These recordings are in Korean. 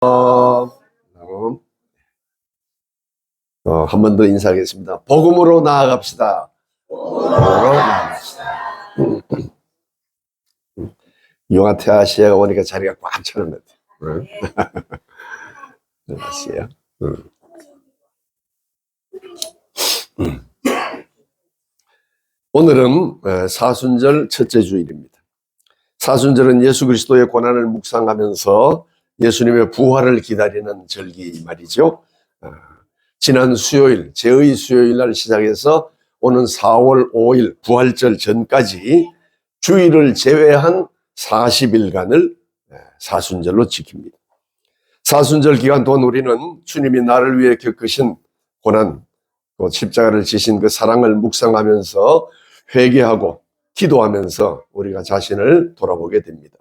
한 번 더 인사하겠습니다. 복음으로 나아갑시다. 복음으로 나아갑시다. 용화태아 시야가 오니까 자리가 꽉 차는 것 같아요. 시야. 오늘은 사순절 첫째 주일입니다. 사순절은 예수 그리스도의 고난을 묵상하면서 예수님의 부활을 기다리는 절기 말이죠. 지난 수요일, 제의 수요일 날 시작해서 오는 4월 5일 부활절 전까지 주일을 제외한 40일간을 사순절로 지킵니다. 사순절 기간 동안 우리는 주님이 나를 위해 겪으신 고난, 십자가를 지신 그 사랑을 묵상하면서 회개하고 기도하면서 우리가 자신을 돌아보게 됩니다.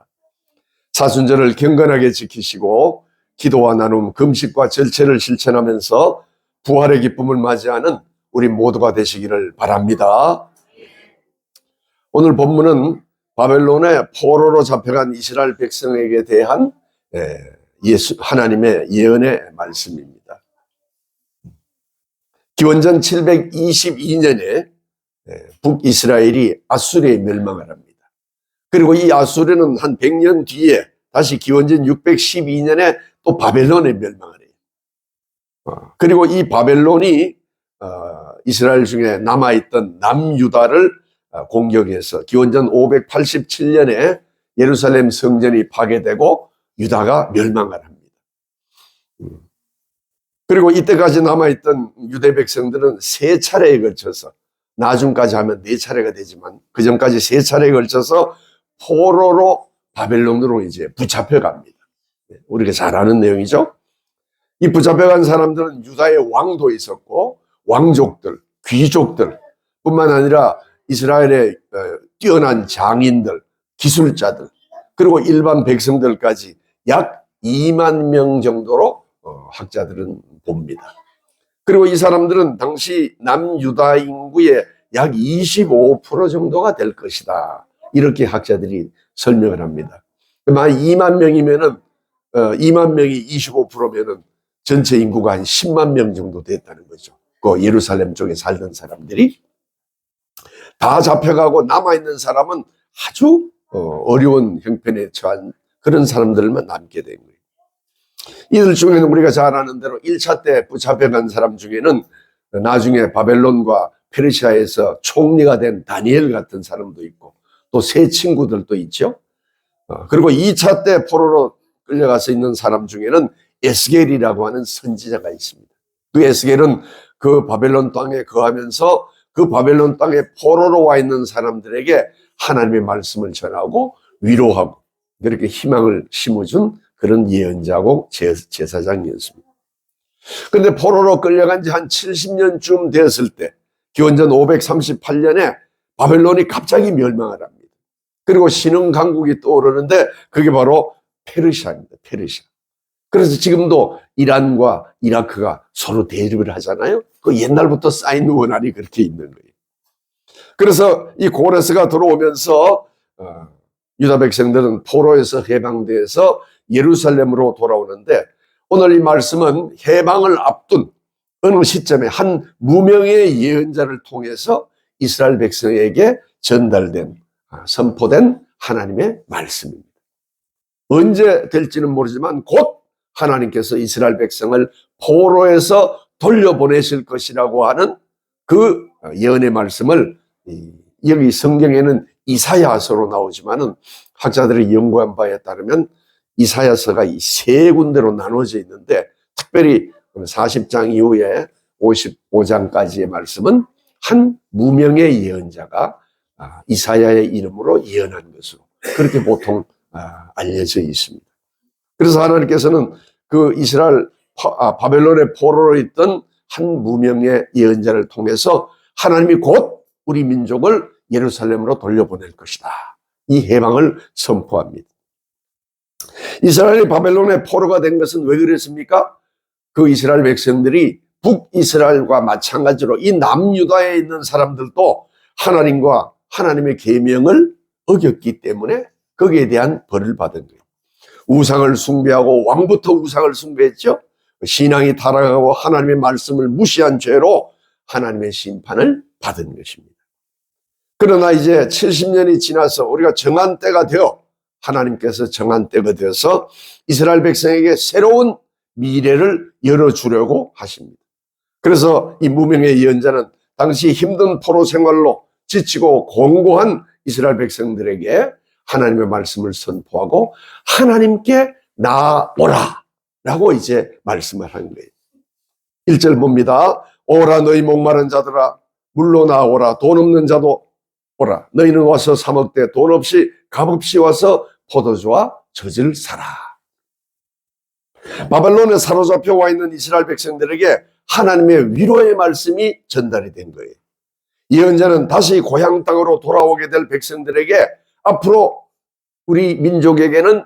사순절을 경건하게 지키시고 기도와 나눔, 금식과 절제를 실천하면서 부활의 기쁨을 맞이하는 우리 모두가 되시기를 바랍니다. 오늘 본문은 바벨론의 포로로 잡혀간 이스라엘 백성에게 대한 하나님의 예언의 말씀입니다. 기원전 722년에 북이스라엘이 아수르에 멸망을 합니다. 그리고 이 아수르는 한 100년 뒤에 다시 기원전 612년에 또 바벨론에 멸망을 해요. 그리고 이 바벨론이 이스라엘 중에 남아있던 남유다를 공격해서 기원전 587년에 예루살렘 성전이 파괴되고 유다가 멸망을 합니다. 그리고 이때까지 남아있던 유대 백성들은 3차례에 걸쳐서, 나중까지 하면 4차례가 되지만 그 전까지 3차례에 걸쳐서 포로로 바벨론으로 이제 붙잡혀갑니다. 우리가 잘 아는 내용이죠. 이 붙잡혀간 사람들은 유다의 왕도 있었고 왕족들, 귀족들 뿐만 아니라 이스라엘의 뛰어난 장인들, 기술자들, 그리고 일반 백성들까지 약 2만 명 정도로 학자들은 봅니다. 그리고 이 사람들은 당시 남유다 인구의 약 25% 정도가 될 것이다. 이렇게 학자들이 설명을 합니다. 만약 2만 명이면은 2만 명이 25%면은 전체 인구가 한 10만 명 정도 됐다는 거죠. 그 예루살렘 쪽에 살던 사람들이 다 잡혀가고 남아있는 사람은 아주 어려운 형편에 처한 그런 사람들만 남게 된 거예요. 이들 중에는 우리가 잘 아는 대로 1차 때 붙잡혀간 사람 중에는 나중에 바벨론과 페르시아에서 총리가 된 다니엘 같은 사람도 있고 또 세 친구들도 있죠. 그리고 2차 때 포로로 끌려가서 있는 사람 중에는 에스겔이라고 하는 선지자가 있습니다. 그 에스겔은 그 바벨론 땅에 거하면서 그 바벨론 땅에 포로로 와 있는 사람들에게 하나님의 말씀을 전하고 위로하고 그렇게 희망을 심어준 그런 예언자고 제사장이었습니다. 그런데 포로로 끌려간 지 한 70년쯤 되었을 때 기원전 538년에 바벨론이 갑자기 멸망을 합니다. 그리고 신흥 강국이 떠오르는데 그게 바로 페르시아입니다. 페르시아. 그래서 지금도 이란과 이라크가 서로 대립을 하잖아요. 그 옛날부터 쌓인 원한이 그렇게 있는 거예요. 그래서 이 고레스가 들어오면서 유다 백성들은 포로에서 해방돼서 예루살렘으로 돌아오는데 오늘 이 말씀은 해방을 앞둔 어느 시점에 한 무명의 예언자를 통해서 이스라엘 백성에게 전달된 선포된 하나님의 말씀입니다. 언제 될지는 모르지만 곧 하나님께서 이스라엘 백성을 포로에서 돌려보내실 것이라고 하는 그 예언의 말씀을 여기 성경에는 이사야서로 나오지만은 학자들이 연구한 바에 따르면 이사야서가 이 세 군데로 나눠져 있는데 특별히 40장 이후에 55장까지의 말씀은 한 무명의 예언자가 이사야의 이름으로 예언한 것으로 그렇게 보통 알려져 있습니다. 그래서 하나님께서는 그 이스라엘 바벨론의 포로로 있던 한 무명의 예언자를 통해서 하나님이 곧 우리 민족을 예루살렘으로 돌려보낼 것이다. 이 해방을 선포합니다. 이스라엘이 바벨론의 포로가 된 것은 왜 그랬습니까? 그 이스라엘 백성들이 북이스라엘과 마찬가지로 이 남유다에 있는 사람들도 하나님과 하나님의 계명을 어겼기 때문에 거기에 대한 벌을 받은 거예요. 우상을 숭배하고 왕부터 우상을 숭배했죠. 신앙이 타락하고 하나님의 말씀을 무시한 죄로 하나님의 심판을 받은 것입니다. 그러나 이제 70년이 지나서 우리가 정한 때가 되어 하나님께서 정한 때가 되어서 이스라엘 백성에게 새로운 미래를 열어주려고 하십니다. 그래서 이 무명의 예언자는 당시 힘든 포로 생활로 지치고 공고한 이스라엘 백성들에게 하나님의 말씀을 선포하고 하나님께 나아오라 라고 이제 말씀을 한 거예요. 1절 봅니다. 오라 너희 목마른 자들아 물로 나오라 돈 없는 자도 오라 너희는 와서 사 먹되 돈 없이 값없이 와서 포도주와 젖을 사라. 바벨론에 사로잡혀 와 있는 이스라엘 백성들에게 하나님의 위로의 말씀이 전달이 된 거예요. 예언자는 다시 고향 땅으로 돌아오게 될 백성들에게 앞으로 우리 민족에게는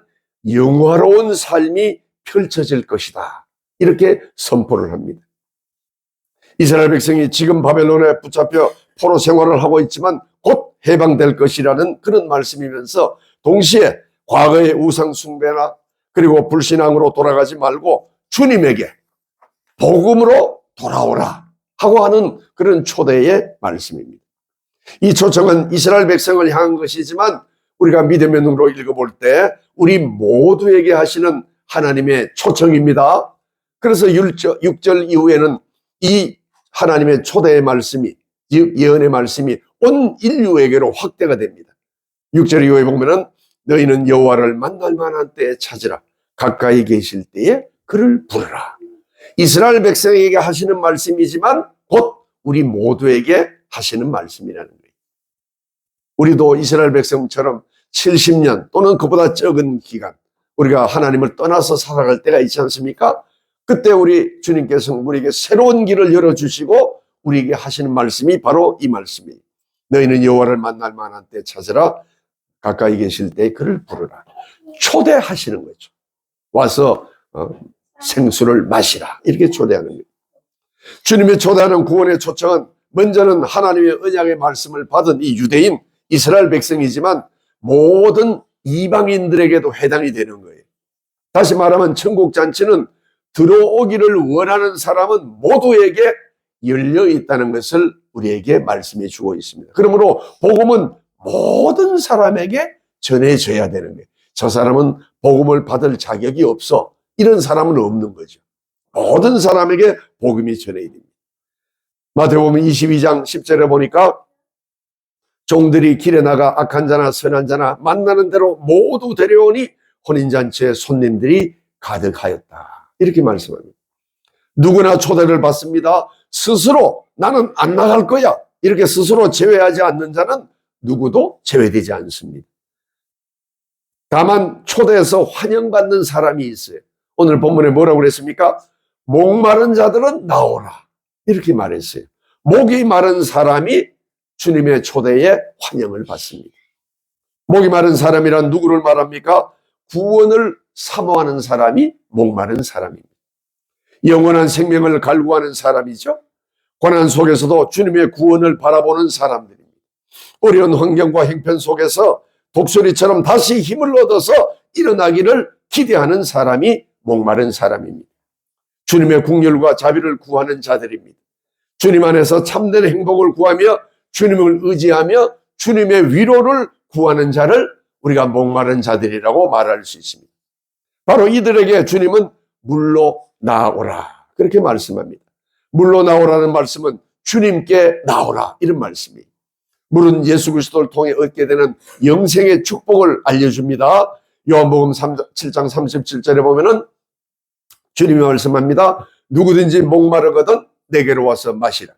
영화로운 삶이 펼쳐질 것이다 이렇게 선포를 합니다. 이스라엘 백성이 지금 바벨론에 붙잡혀 포로 생활을 하고 있지만 곧 해방될 것이라는 그런 말씀이면서 동시에 과거의 우상 숭배나 그리고 불신앙으로 돌아가지 말고 주님에게 복음으로 돌아오라 하고 하는 그런 초대의 말씀입니다. 이 초청은 이스라엘 백성을 향한 것이지만 우리가 믿음의 눈으로 읽어볼 때 우리 모두에게 하시는 하나님의 초청입니다. 그래서 6절 이후에는 이 하나님의 초대의 말씀이 예언의 말씀이 온 인류에게로 확대가 됩니다. 6절 이후에 보면은 너희는 여호와를 만날 만한 때에 찾으라 가까이 계실 때에 그를 부르라. 이스라엘 백성에게 하시는 말씀이지만 곧 우리 모두에게 하시는 말씀이라는 거예요. 우리도 이스라엘 백성처럼 70년 또는 그보다 적은 기간 우리가 하나님을 떠나서 살아갈 때가 있지 않습니까? 그때 우리 주님께서 우리에게 새로운 길을 열어주시고 우리에게 하시는 말씀이 바로 이 말씀이에요. 너희는 여호와를 만날 만한 때 찾으라 가까이 계실 때 그를 부르라. 초대하시는 거죠. 와서 생수를 마시라 이렇게 초대하는 거예요. 주님의 초대하는 구원의 초청은 먼저는 하나님의 언약의 말씀을 받은 이 유대인 이스라엘 백성이지만 모든 이방인들에게도 해당이 되는 거예요. 다시 말하면 천국잔치는 들어오기를 원하는 사람은 모두에게 열려 있다는 것을 우리에게 말씀해 주고 있습니다. 그러므로 복음은 모든 사람에게 전해져야 되는 거예요. 저 사람은 복음을 받을 자격이 없어 이런 사람은 없는 거죠. 모든 사람에게 복음이 전해야 됩니다. 마태복음 22장 10절에 보니까 종들이 길에 나가 악한 자나 선한 자나 만나는 대로 모두 데려오니 혼인잔치에 손님들이 가득하였다 이렇게 말씀합니다. 누구나 초대를 받습니다. 스스로 나는 안 나갈 거야 이렇게 스스로 제외하지 않는 자는 누구도 제외되지 않습니다. 다만 초대해서 환영받는 사람이 있어요. 오늘 본문에 뭐라고 그랬습니까? 목마른 자들은 나오라 이렇게 말했어요. 목이 마른 사람이 주님의 초대에 환영을 받습니다. 목이 마른 사람이란 누구를 말합니까? 구원을 사모하는 사람이 목마른 사람입니다. 영원한 생명을 갈구하는 사람이죠. 고난 속에서도 주님의 구원을 바라보는 사람들입니다. 어려운 환경과 형편 속에서 독수리처럼 다시 힘을 얻어서 일어나기를 기대하는 사람이 목마른 사람입니다. 주님의 국률과 자비를 구하는 자들입니다. 주님 안에서 참된 행복을 구하며 주님을 의지하며 주님의 위로를 구하는 자를 우리가 목마른 자들이라고 말할 수 있습니다. 바로 이들에게 주님은 물로 나오라 그렇게 말씀합니다. 물로 나오라는 말씀은 주님께 나오라 이런 말씀이에요. 물은 예수 그리스도를 통해 얻게 되는 영생의 축복을 알려줍니다. 요한복음 7장 37절에 보면은 주님이 말씀합니다. 누구든지 목마르거든 내게로 와서 마시라.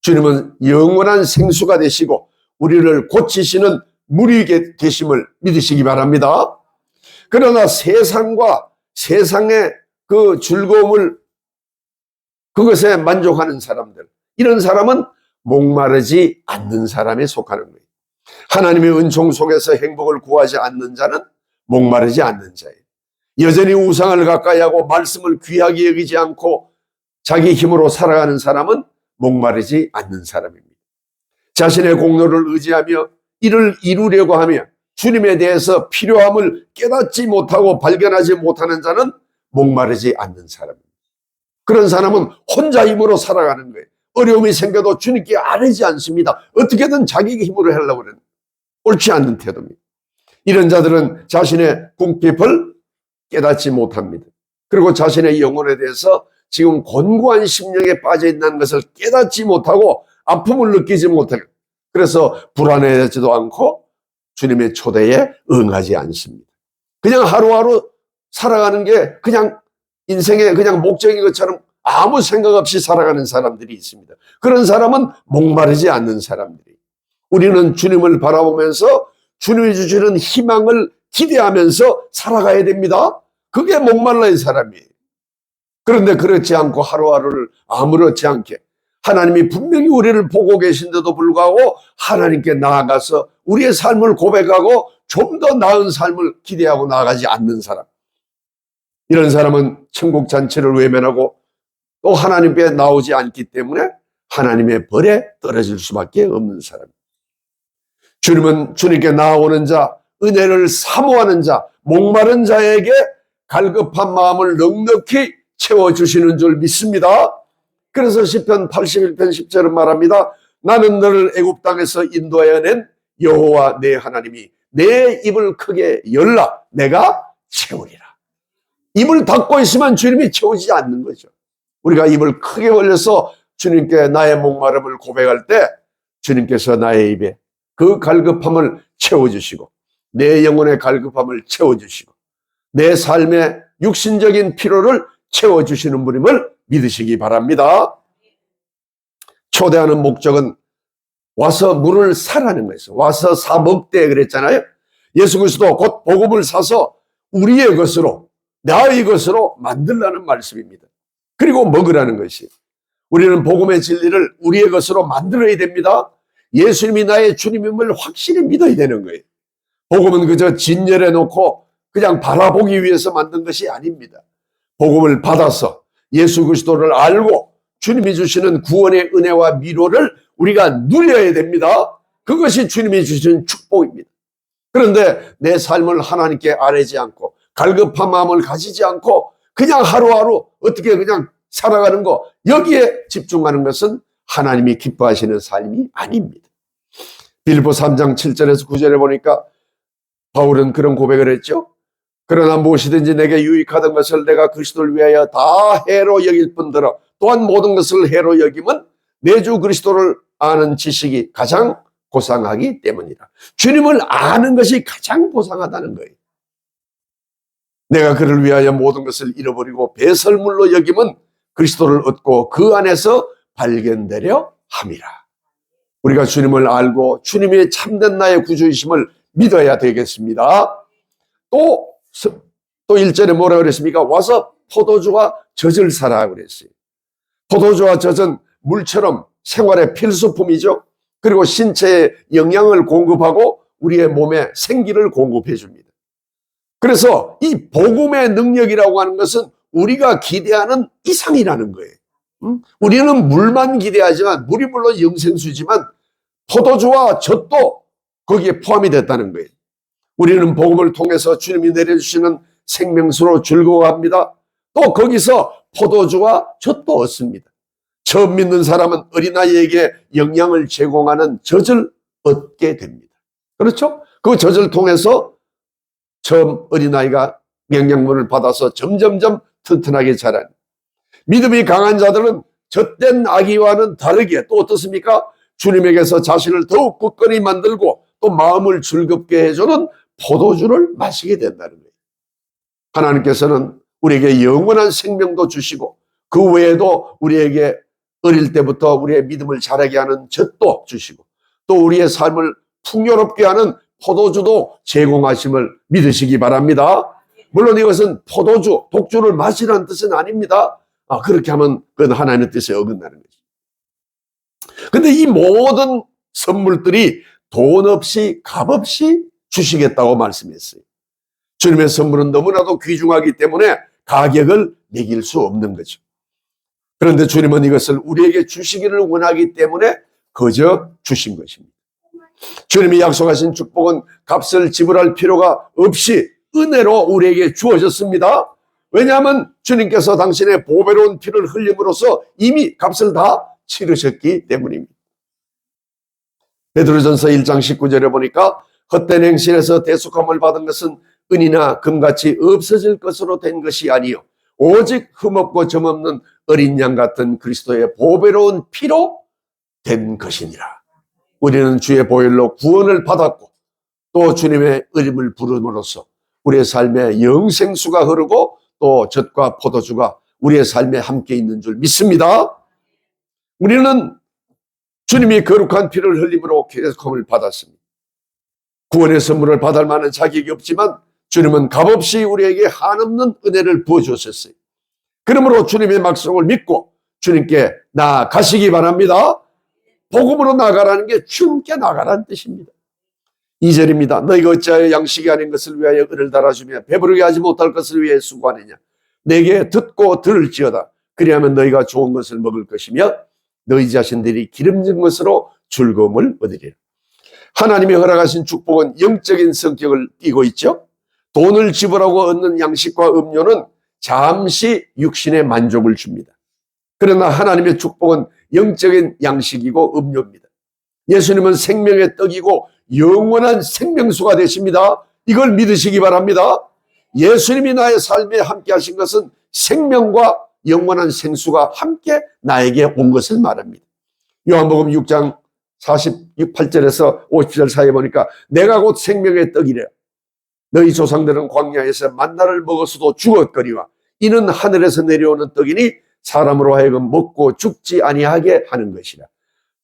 주님은 영원한 생수가 되시고 우리를 고치시는 물이 되심을 믿으시기 바랍니다. 그러나 세상과 세상의 그 즐거움을 그것에 만족하는 사람들, 이런 사람은 목마르지 않는 사람에 속하는 거예요. 하나님의 은총 속에서 행복을 구하지 않는 자는 목마르지 않는 자예요. 여전히 우상을 가까이하고 말씀을 귀하게 여기지 않고 자기 힘으로 살아가는 사람은 목마르지 않는 사람입니다. 자신의 공로를 의지하며 이를 이루려고 하며 주님에 대해서 필요함을 깨닫지 못하고 발견하지 못하는 자는 목마르지 않는 사람입니다. 그런 사람은 혼자 힘으로 살아가는 거예요. 어려움이 생겨도 주님께 아뢰지 않습니다. 어떻게든 자기 힘으로 하려고 그러는 옳지 않는 태도입니다. 이런 자들은 자신의 궁핍을 깨닫지 못합니다. 그리고 자신의 영혼에 대해서 지금 곤고한 심령에 빠져 있는 것을 깨닫지 못하고 아픔을 느끼지 못하고, 그래서 불안해하지도 않고 주님의 초대에 응하지 않습니다. 그냥 하루하루 살아가는 게 그냥 인생의 그냥 목적인 것처럼 아무 생각 없이 살아가는 사람들이 있습니다. 그런 사람은 목마르지 않는 사람들이. 우리는 주님을 바라보면서 주님이 주시는 희망을 기대하면서 살아가야 됩니다. 그게 목말라의 사람이에요. 그런데 그렇지 않고 하루하루를 아무렇지 않게, 하나님이 분명히 우리를 보고 계신데도 불구하고 하나님께 나아가서 우리의 삶을 고백하고 좀 더 나은 삶을 기대하고 나아가지 않는 사람, 이런 사람은 천국 잔치를 외면하고 또 하나님께 나오지 않기 때문에 하나님의 벌에 떨어질 수밖에 없는 사람. 주님은 주님께 나아오는 자, 은혜를 사모하는 자, 목마른 자에게 갈급한 마음을 넉넉히 채워주시는 줄 믿습니다. 그래서 시편 81편 10절은 말합니다. 나는 너를 애굽 땅에서 인도하여 낸 여호와 내 하나님이 내 입을 크게 열라 내가 채우리라. 입을 닫고 있으면 주님이 채우지 않는 거죠. 우리가 입을 크게 벌려서 주님께 나의 목마름을 고백할 때 주님께서 나의 입에 그 갈급함을 채워주시고 내 영혼의 갈급함을 채워주시고 내 삶의 육신적인 피로를 채워주시는 분임을 믿으시기 바랍니다. 초대하는 목적은 와서 물을 사라는 거예요. 와서 사 먹되 그랬잖아요. 예수 그리스도 곧 복음을 사서 우리의 것으로, 나의 것으로 만들라는 말씀입니다. 그리고 먹으라는 것이, 우리는 복음의 진리를 우리의 것으로 만들어야 됩니다. 예수님이 나의 주님임을 확실히 믿어야 되는 거예요. 복음은 그저 진열해 놓고 그냥 바라보기 위해서 만든 것이 아닙니다. 복음을 받아서 예수 그리스도를 알고 주님이 주시는 구원의 은혜와 위로를 우리가 누려야 됩니다. 그것이 주님이 주신 축복입니다. 그런데 내 삶을 하나님께 아뢰지 않고 갈급한 마음을 가지지 않고 그냥 하루하루 어떻게 그냥 살아가는 거, 여기에 집중하는 것은 하나님이 기뻐하시는 삶이 아닙니다. 빌립보 3장 7절에서 9절에 보니까 바울은 그런 고백을 했죠. 그러나 무엇이든지 내게 유익하던 것을 내가 그리스도를 위하여 다 해로 여길 뿐더러 또한 모든 것을 해로 여김은 내 주 그리스도를 아는 지식이 가장 고상하기 때문이라. 주님을 아는 것이 가장 고상하다는 거예요. 내가 그를 위하여 모든 것을 잃어버리고 배설물로 여김은 그리스도를 얻고 그 안에서 발견되려 함이라. 우리가 주님을 알고 주님의 참된 나의 구주이심을 믿어야 되겠습니다. 또 1절에 뭐라 그랬습니까? 와서 포도주와 젖을 사라 그랬어요. 포도주와 젖은 물처럼 생활의 필수품이죠. 그리고 신체에 영양을 공급하고 우리의 몸에 생기를 공급해 줍니다. 그래서 이 복음의 능력이라고 하는 것은 우리가 기대하는 이상이라는 거예요. 우리는 물만 기대하지만, 물이 물론 영생수지만 포도주와 젖도 거기에 포함이 됐다는 거예요. 우리는 복음을 통해서 주님이 내려주시는 생명수로 즐거워합니다. 또 거기서 포도주와 젖도 얻습니다. 처음 믿는 사람은 어린아이에게 영양을 제공하는 젖을 얻게 됩니다. 그렇죠? 그 젖을 통해서 처음 어린아이가 영양분을 받아서 점점점 튼튼하게 자라는, 믿음이 강한 자들은 젖된 아기와는 다르게 또 어떻습니까? 주님에게서 자신을 더욱 굳건히 만들고 또 마음을 즐겁게 해주는 포도주를 마시게 된다는 거예요. 하나님께서는 우리에게 영원한 생명도 주시고 그 외에도 우리에게 어릴 때부터 우리의 믿음을 자라게 하는 젖도 주시고 또 우리의 삶을 풍요롭게 하는 포도주도 제공하심을 믿으시기 바랍니다. 물론 이것은 포도주, 독주를 마시라는 뜻은 아닙니다. 그렇게 하면 그건 하나님의 뜻에 어긋나는 거죠. 근데 이 모든 선물들이 돈 없이 값없이 주시겠다고 말씀했어요. 주님의 선물은 너무나도 귀중하기 때문에 가격을 매길 수 없는 거죠. 그런데 주님은 이것을 우리에게 주시기를 원하기 때문에 거저 주신 것입니다. 주님이 약속하신 축복은 값을 지불할 필요가 없이 은혜로 우리에게 주어졌습니다. 왜냐하면 주님께서 당신의 보배로운 피를 흘림으로써 이미 값을 다 치르셨기 때문입니다. 베드로전서 1장 19절에 보니까 헛된 행실에서 대속함을 받은 것은 은이나 금같이 없어질 것으로 된 것이 아니요 오직 흠없고 점없는 어린 양 같은 그리스도의 보배로운 피로 된 것이니라. 우리는 주의 보혈로 구원을 받았고 또 주님의 이름을 부름으로써 우리의 삶에 영생수가 흐르고 또 젖과 포도주가 우리의 삶에 함께 있는 줄 믿습니다. 우리는 주님이 거룩한 피를 흘림으로 계속함을 받았습니다. 구원의 선물을 받을 만한 자격이 없지만 주님은 값없이 우리에게 한없는 은혜를 부어주셨어요. 그러므로 주님의 말씀을 믿고 주님께 나아가시기 바랍니다. 복음으로 나아가라는 게 주님께 나아가라는 뜻입니다. 2절입니다. 너희가 어찌하여 양식이 아닌 것을 위하여 은을 달아주며 배부르게 하지 못할 것을 위해 수고하느냐. 내게 듣고 들을지어다. 그리하면 너희가 좋은 것을 먹을 것이며 너희 자신들이 기름진 것으로 즐거움을 얻으리라. 하나님이 허락하신 축복은 영적인 성격을 띠고 있죠. 돈을 지불하고 얻는 양식과 음료는 잠시 육신의 만족을 줍니다. 그러나 하나님의 축복은 영적인 양식이고 음료입니다. 예수님은 생명의 떡이고 영원한 생명수가 되십니다. 이걸 믿으시기 바랍니다. 예수님이 나의 삶에 함께 하신 것은 생명과 영원한 생수가 함께 나에게 온 것을 말합니다. 요한복음 6장 48절에서 50절 사이에 보니까 내가 곧 생명의 떡이래. 너희 조상들은 광야에서 만나를 먹었어도 죽었거니와 이는 하늘에서 내려오는 떡이니 사람으로 하여금 먹고 죽지 아니하게 하는 것이라.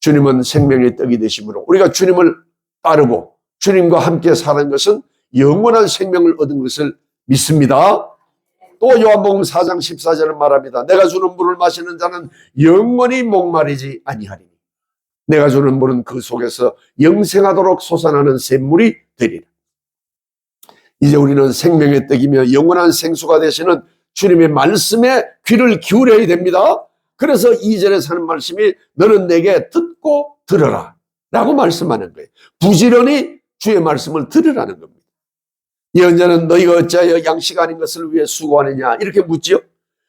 주님은 생명의 떡이 되심으로 우리가 주님을 따르고 주님과 함께 사는 것은 영원한 생명을 얻은 것을 믿습니다. 또 요한복음 4장 14절은 말합니다. 내가 주는 물을 마시는 자는 영원히 목마르지 아니하리니 내가 주는 물은 그 속에서 영생하도록 솟아나는 샘물이 되리라. 이제 우리는 생명의 떡이며 영원한 생수가 되시는 주님의 말씀에 귀를 기울여야 됩니다. 그래서 2절에 하는 말씀이 너는 내게 듣고 들어라 라고 말씀하는 거예요. 부지런히 주의 말씀을 들으라는 겁니다. 예언자는 너희가 어찌하여 양식 아닌 것을 위해 수고하느냐 이렇게 묻지요.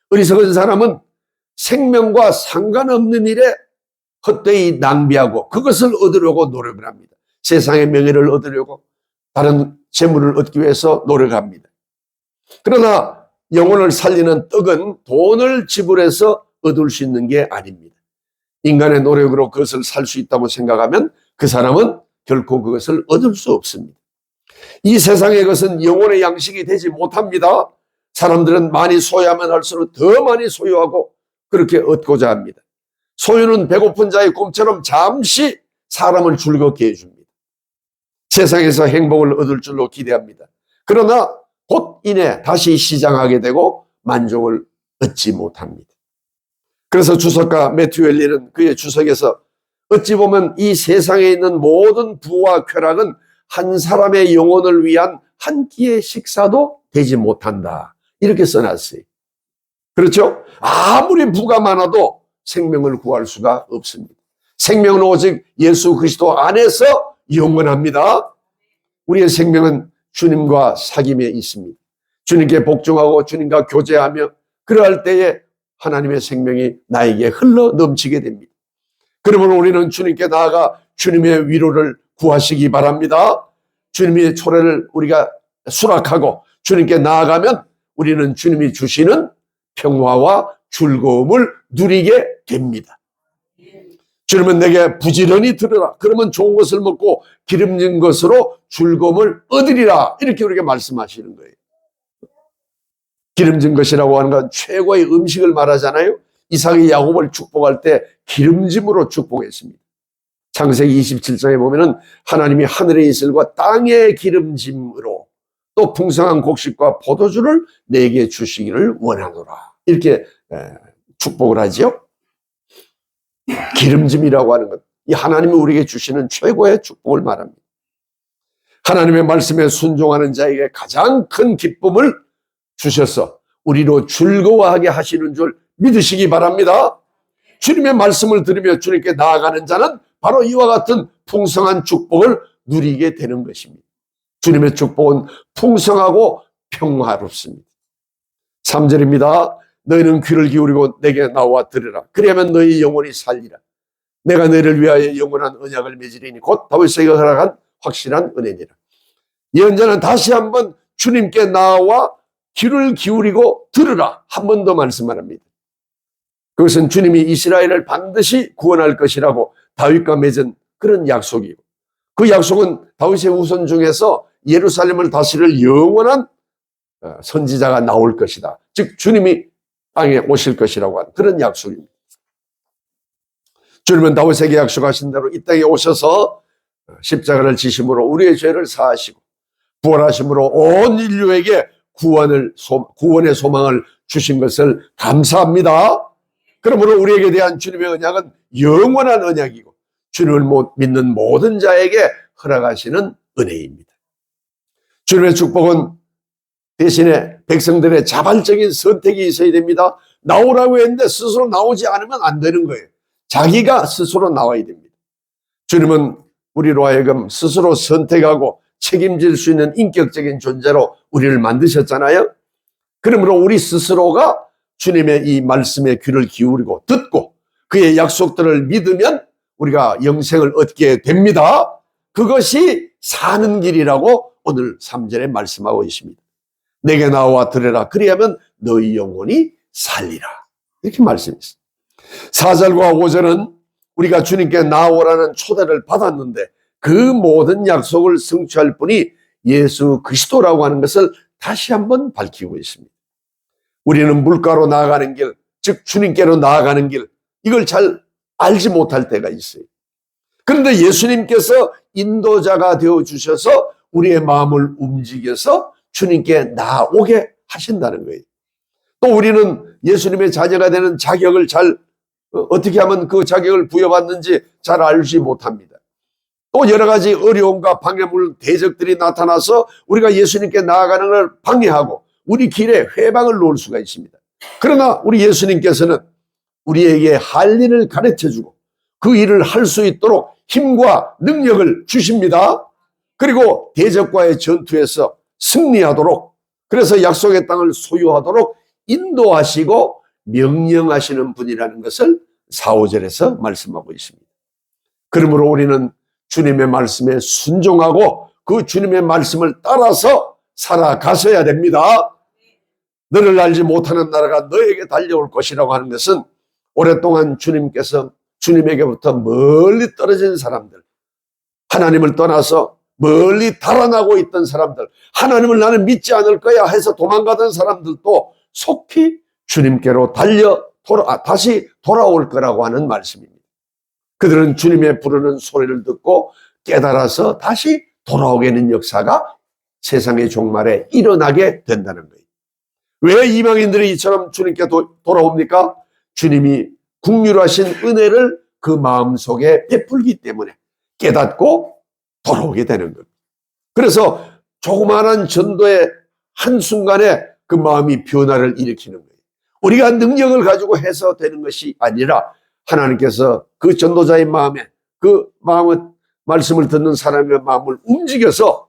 어리석은 사람은 생명과 상관없는 일에 헛되이 낭비하고 그것을 얻으려고 노력을 합니다. 세상의 명예를 얻으려고 다른 재물을 얻기 위해서 노력합니다. 그러나 영혼을 살리는 떡은 돈을 지불해서 얻을 수 있는 게 아닙니다. 인간의 노력으로 그것을 살 수 있다고 생각하면 그 사람은 결코 그것을 얻을 수 없습니다. 이 세상의 것은 영혼의 양식이 되지 못합니다. 사람들은 많이 소유하면 할수록 더 많이 소유하고 그렇게 얻고자 합니다. 소유는 배고픈 자의 꿈처럼 잠시 사람을 즐겁게 해줍니다. 세상에서 행복을 얻을 줄로 기대합니다. 그러나 곧 이내 다시 시장하게 되고 만족을 얻지 못합니다. 그래서 주석가 매튜 웰리는 그의 주석에서 어찌 보면 이 세상에 있는 모든 부와 쾌락은 한 사람의 영혼을 위한 한 끼의 식사도 되지 못한다. 이렇게 써놨어요. 그렇죠? 아무리 부가 많아도 생명을 구할 수가 없습니다. 생명은 오직 예수 그리스도 안에서 영원합니다. 우리의 생명은 주님과 사귐에 있습니다. 주님께 복종하고 주님과 교제하며 그러할 때에 하나님의 생명이 나에게 흘러 넘치게 됩니다. 그러면 우리는 주님께 나아가 주님의 위로를 구하시기 바랍니다. 주님의 초래를 우리가 수락하고 주님께 나아가면 우리는 주님이 주시는 평화와 즐거움을 누리게 됩니다. 주님은 내게 부지런히 들으라. 그러면 좋은 것을 먹고 기름진 것으로 즐거움을 얻으리라. 이렇게 우리에게 말씀하시는 거예요. 기름진 것이라고 하는 건 최고의 음식을 말하잖아요. 이삭이 야곱을 축복할 때 기름짐으로 축복했습니다. 창세기 27장에 보면은 하나님이 하늘의 이슬과 땅의 기름짐으로 또 풍성한 곡식과 포도주를 내게 주시기를 원하노라. 이렇게 축복을 하지요. 기름짐이라고 하는 것, 이 하나님이 우리에게 주시는 최고의 축복을 말합니다. 하나님의 말씀에 순종하는 자에게 가장 큰 기쁨을 주셔서 우리로 즐거워하게 하시는 줄 믿으시기 바랍니다. 주님의 말씀을 들으며 주님께 나아가는 자는 바로 이와 같은 풍성한 축복을 누리게 되는 것입니다. 주님의 축복은 풍성하고 평화롭습니다. 3절입니다. 너희는 귀를 기울이고 내게 나와 들으라. 그리하면 너희 영혼이 살리라. 내가 너희를 위하여 영원한 언약을 맺으리니 곧 다윗에게 허락한 확실한 은혜니라. 예언자는 다시 한번 주님께 나와 귀를 기울이고 들으라 한 번 더 말씀합니다. 그것은 주님이 이스라엘을 반드시 구원할 것이라고 다윗과 맺은 그런 약속이고, 그 약속은 다윗의 후손 중에서 예루살렘을 다스릴 영원한 선지자가 나올 것이다. 즉 주님이 땅에 오실 것이라고 하는 그런 약속입니다. 주님은 다윗에게 약속하신 대로 이 땅에 오셔서 십자가를 지심으로 우리의 죄를 사하시고 부활하심으로 온 인류에게 구원의 소망을 주신 것을 감사합니다. 그러므로 우리에게 대한 주님의 언약은 영원한 언약이고 주님을 믿는 모든 자에게 허락하시는 은혜입니다. 주님의 축복은 대신에 백성들의 자발적인 선택이 있어야 됩니다. 나오라고 했는데 스스로 나오지 않으면 안 되는 거예요. 자기가 스스로 나와야 됩니다. 주님은 우리로 하여금 스스로 선택하고 책임질 수 있는 인격적인 존재로 우리를 만드셨잖아요. 그러므로 우리 스스로가 주님의 이 말씀에 귀를 기울이고 듣고 그의 약속들을 믿으면 우리가 영생을 얻게 됩니다. 그것이 사는 길이라고 오늘 3절에 말씀하고 있습니다. 내게 나와 들으라. 그리하면 너희 영혼이 살리라. 이렇게 말씀했습니다. 4절과 5절은 우리가 주님께 나오라는 초대를 받았는데 그 모든 약속을 성취할 분이 예수 그리스도라고 하는 것을 다시 한번 밝히고 있습니다. 우리는 물가로 나아가는 길, 즉 주님께로 나아가는 길, 이걸 잘 알지 못할 때가 있어요. 그런데 예수님께서 인도자가 되어주셔서 우리의 마음을 움직여서 주님께 나오게 하신다는 거예요. 또 우리는 예수님의 자녀가 되는 자격을 어떻게 하면 그 자격을 부여받는지 잘 알지 못합니다. 또 여러 가지 어려움과 방해물 대적들이 나타나서 우리가 예수님께 나아가는 걸 방해하고 우리 길에 회방을 놓을 수가 있습니다. 그러나 우리 예수님께서는 우리에게 할 일을 가르쳐주고 그 일을 할 수 있도록 힘과 능력을 주십니다. 그리고 대적과의 전투에서 승리하도록, 그래서 약속의 땅을 소유하도록 인도하시고 명령하시는 분이라는 것을 4, 5절에서 말씀하고 있습니다. 그러므로 우리는 주님의 말씀에 순종하고 그 주님의 말씀을 따라서 살아가셔야 됩니다. 너를 알지 못하는 나라가 너에게 달려올 것이라고 하는 것은 오랫동안 주님에게부터 멀리 떨어진 사람들, 하나님을 떠나서 멀리 달아나고 있던 사람들, 하나님을 나는 믿지 않을 거야 해서 도망가던 사람들도 속히 주님께로 다시 돌아올 거라고 하는 말씀입니다. 그들은 주님의 부르는 소리를 듣고 깨달아서 다시 돌아오게 하는 역사가 세상의 종말에 일어나게 된다는 거예요. 왜 이방인들이 이처럼 주님께 돌아옵니까? 주님이 긍휼하신 은혜를 그 마음속에 베풀기 때문에 깨닫고 돌아오게 되는 겁니다. 그래서 조그마한 전도의 한순간에 그 마음이 변화를 일으키는 거예요. 우리가 능력을 가지고 해서 되는 것이 아니라 하나님께서 그 전도자의 마음에, 그 마음의 말씀을 듣는 사람의 마음을 움직여서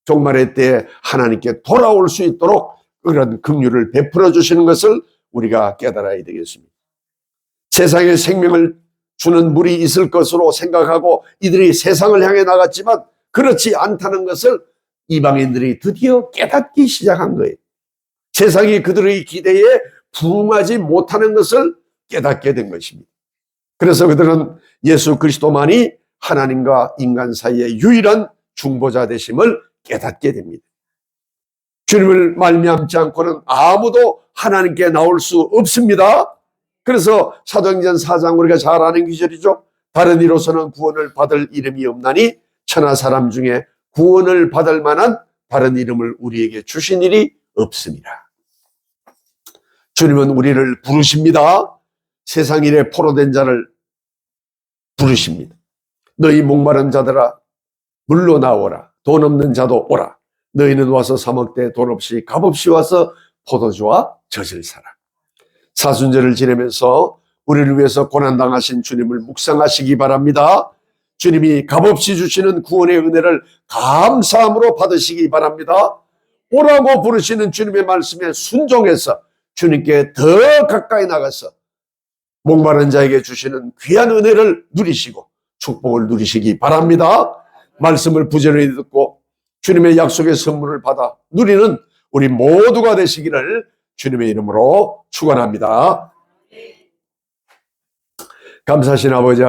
종말의 때에 하나님께 돌아올 수 있도록 그런 긍휼을 베풀어 주시는 것을 우리가 깨달아야 되겠습니다. 세상에 생명을 주는 물이 있을 것으로 생각하고 이들이 세상을 향해 나갔지만 그렇지 않다는 것을 이방인들이 드디어 깨닫기 시작한 거예요. 세상이 그들의 기대에 부응하지 못하는 것을 깨닫게 된 것입니다. 그래서 그들은 예수 그리스도만이 하나님과 인간 사이의 유일한 중보자 되심을 깨닫게 됩니다. 주님을 말미암지 않고는 아무도 하나님께 나올 수 없습니다. 그래서 사도행전 4장 우리가 잘 아는 구절이죠. 다른 이로서는 구원을 받을 이름이 없나니 천하 사람 중에 구원을 받을 만한 다른 이름을 우리에게 주신 일이 없습니다. 주님은 우리를 부르십니다. 세상 일에 포로된 자를 부르십니다. 너희 목마른 자들아 물로 나오라. 돈 없는 자도 오라. 너희는 와서 사 먹되 돈 없이 값없이 와서 포도주와 젖을 사라. 사순절을 지내면서 우리를 위해서 고난당하신 주님을 묵상하시기 바랍니다. 주님이 값없이 주시는 구원의 은혜를 감사함으로 받으시기 바랍니다. 오라고 부르시는 주님의 말씀에 순종해서 주님께 더 가까이 나가서 목마른 자에게 주시는 귀한 은혜를 누리시고 축복을 누리시기 바랍니다. 말씀을 부지런히 듣고 주님의 약속의 선물을 받아 누리는 우리 모두가 되시기를 주님의 이름으로 축원합니다. 감사하신 아버지